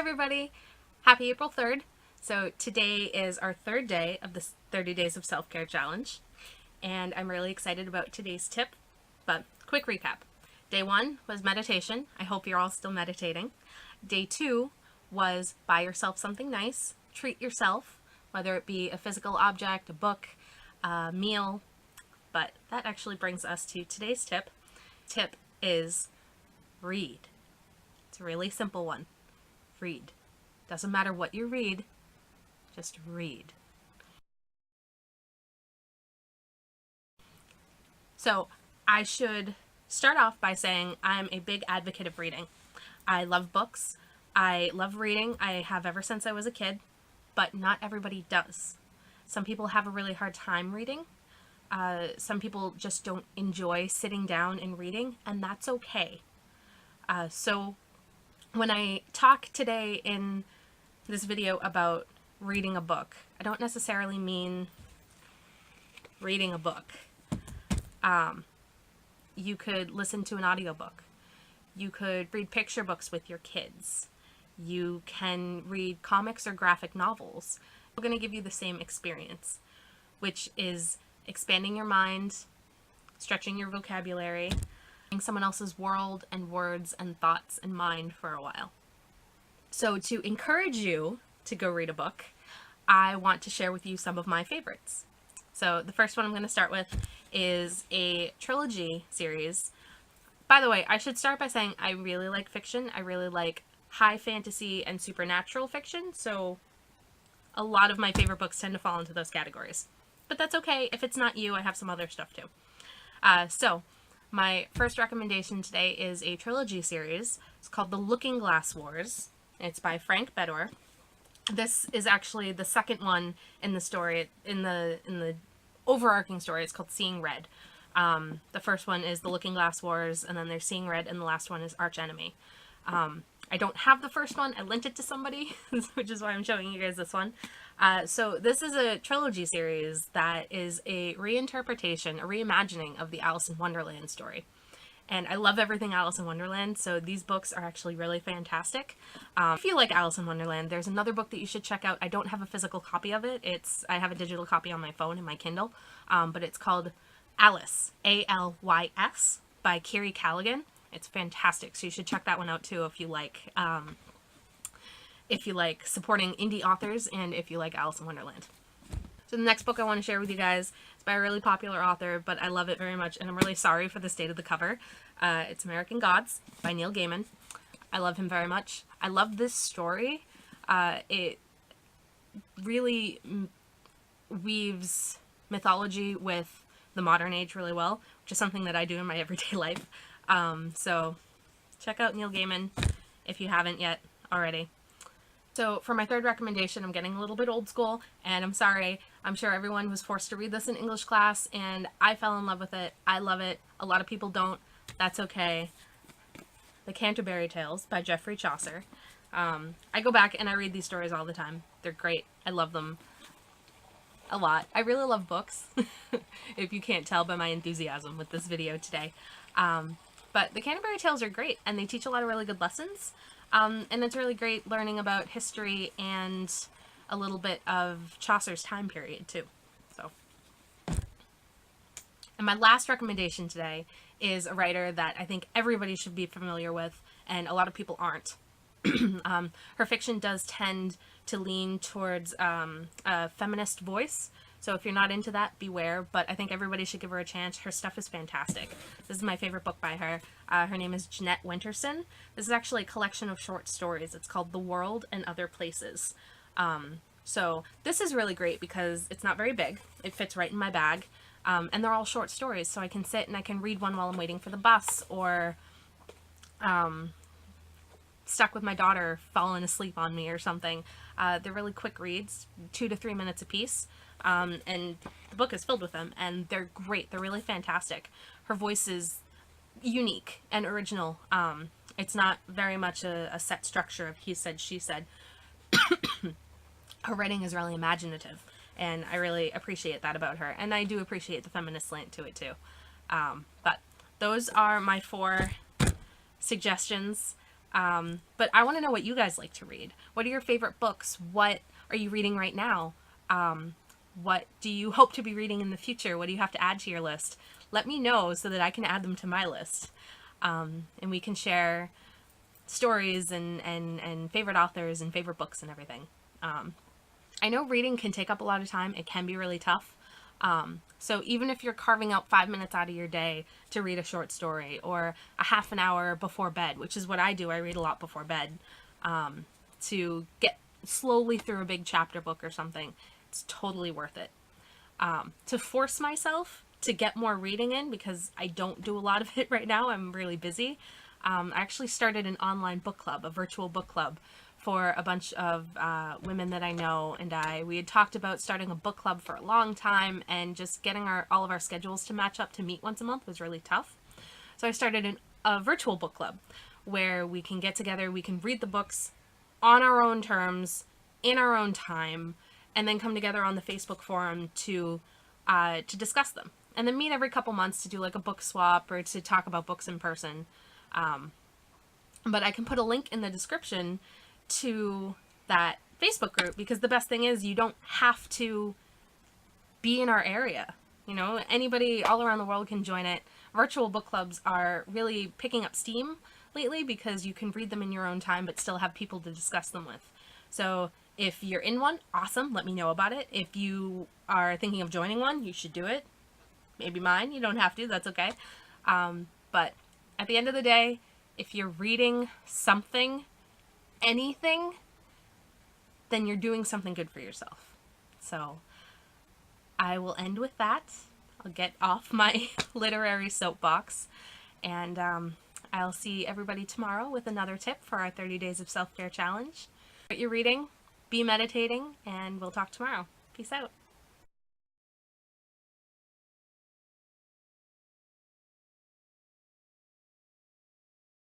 everybody! Happy April 3rd. So today is our third day of this 30 Days of Self-Care Challenge, and I'm really excited about today's tip, but quick recap. Day 1 was meditation. I hope you're all still meditating. Day 2 was buy yourself something nice, treat yourself, whether it be a physical object, a book, a meal, but that actually brings us to today's tip. Tip is read. It's a really simple one. Read. Doesn't matter what you read, just read. So I should start off by saying I'm a big advocate of reading. I love books. I love reading. I have ever since I was a kid, but not everybody does. Some people have a really hard time reading. Some people just don't enjoy sitting down and reading, and that's okay. So when I talk today in this video about reading a book, I don't necessarily mean reading a book. You could listen to an audiobook. You could read picture books with your kids. You can read comics or graphic novels. We're going to give you the same experience, which is expanding your mind, stretching your vocabulary, someone else's world and words and thoughts and mind for a while. So to encourage you to go read a book, I want to share with you some of my favorites. So the first one I'm going to start with is a trilogy series. By the way, I should start by saying I really like fiction. I really like high fantasy and supernatural fiction, so a lot of my favorite books tend to fall into those categories. But that's okay. If it's not you, I have some other stuff too. So my first recommendation today is a trilogy series. It's called The Looking Glass Wars. It's by Frank Bedore. This is actually the second one in the story, in the overarching story. It's called Seeing Red. The first one is The Looking Glass Wars, and then there's Seeing Red, and the last one is Arch Enemy. I don't have the first one. I lent it to somebody, which is why I'm showing you guys this one. So this is a trilogy series that is a reinterpretation, a reimagining of the Alice in Wonderland story. And I love everything Alice in Wonderland, so these books are actually really fantastic. If you like Alice in Wonderland, there's another book that you should check out. I don't have a physical copy of it. I have a digital copy on my phone in my Kindle, but it's called Alice, A-L-Y-S, by Kiri Callaghan. It's fantastic, so you should check that one out too if you like supporting indie authors and if you like Alice in Wonderland. So the next book I want to share with you guys is by a really popular author, but I love it very much, and I'm really sorry for the state of the cover. It's American Gods by Neil Gaiman. I love him very much. I love this story. It really weaves mythology with the modern age really well, which is something that I do in my everyday life. So check out Neil Gaiman if you haven't yet already. So for my third recommendation, I'm getting a little bit old school, and I'm sorry. I'm sure everyone was forced to read this in English class, and I fell in love with it. I love it. A lot of people don't. That's okay. The Canterbury Tales by Geoffrey Chaucer. I go back and I read these stories all the time. They're great. I love them a lot. I really love books, if you can't tell by my enthusiasm with this video today. But the Canterbury Tales are great, and they teach a lot of really good lessons. And it's really great learning about history and a little bit of Chaucer's time period, too. So, and my last recommendation today is a writer that I think everybody should be familiar with, and a lot of people aren't. Her fiction does tend to lean towards a feminist voice. So if you're not into that, beware, but I think everybody should give her a chance. Her stuff is fantastic. This is my favorite book by her. Her name is Jeanette Winterson. This is actually a collection of short stories. It's called The World and Other Places. So this is really great because it's not very big. It fits right in my bag. And they're all short stories, so I can sit and I can read one while I'm waiting for the bus, or stuck with my daughter falling asleep on me or something. They're really quick reads, 2 to 3 minutes a piece. And the book is filled with them, and they're great. They're really fantastic. Her voice is unique and original. It's not very much a set structure of he said, she said. Her writing is really imaginative, and I really appreciate that about her. And I do appreciate the feminist slant to it too. But those are my 4 suggestions. But I want to know what you guys like to read. What are your favorite books? What are you reading right now? What do you hope to be reading in the future? What do you have to add to your list? Let me know so that I can add them to my list. And we can share stories and favorite authors and favorite books and everything. I know reading can take up a lot of time. It can be really tough. So even if you're carving out 5 minutes out of your day to read a short story or a half an hour before bed, which is what I do, I read a lot before bed, to get slowly through a big chapter book or something, it's totally worth it. To force myself to get more reading in, because I don't do a lot of it right now, I'm really busy. I actually started an online book club, a virtual book club, for a bunch of women that I know, and we had talked about starting a book club for a long time, and just getting all of our schedules to match up to meet once a month was really tough. So I started a virtual book club where we can get together, we can read the books on our own terms, in our own time, and then come together on the Facebook forum to discuss them. And then meet every couple months to do like a book swap or to talk about books in person. But I can put a link in the description to that Facebook group, because the best thing is you don't have to be in our area. You know, anybody all around the world can join it. Virtual book clubs are really picking up steam lately because you can read them in your own time but still have people to discuss them with. So if you're in one, awesome, let me know about it. If you are thinking of joining one, you should do it. Maybe mine, you don't have to, that's okay. But at the end of the day, if you're reading something, anything, then you're doing something good for yourself. So I will end with that. I'll get off my literary soapbox, and I'll see everybody tomorrow with another tip for our 30 Days of Self-Care Challenge. What you're reading, be meditating, and we'll talk tomorrow. Peace out.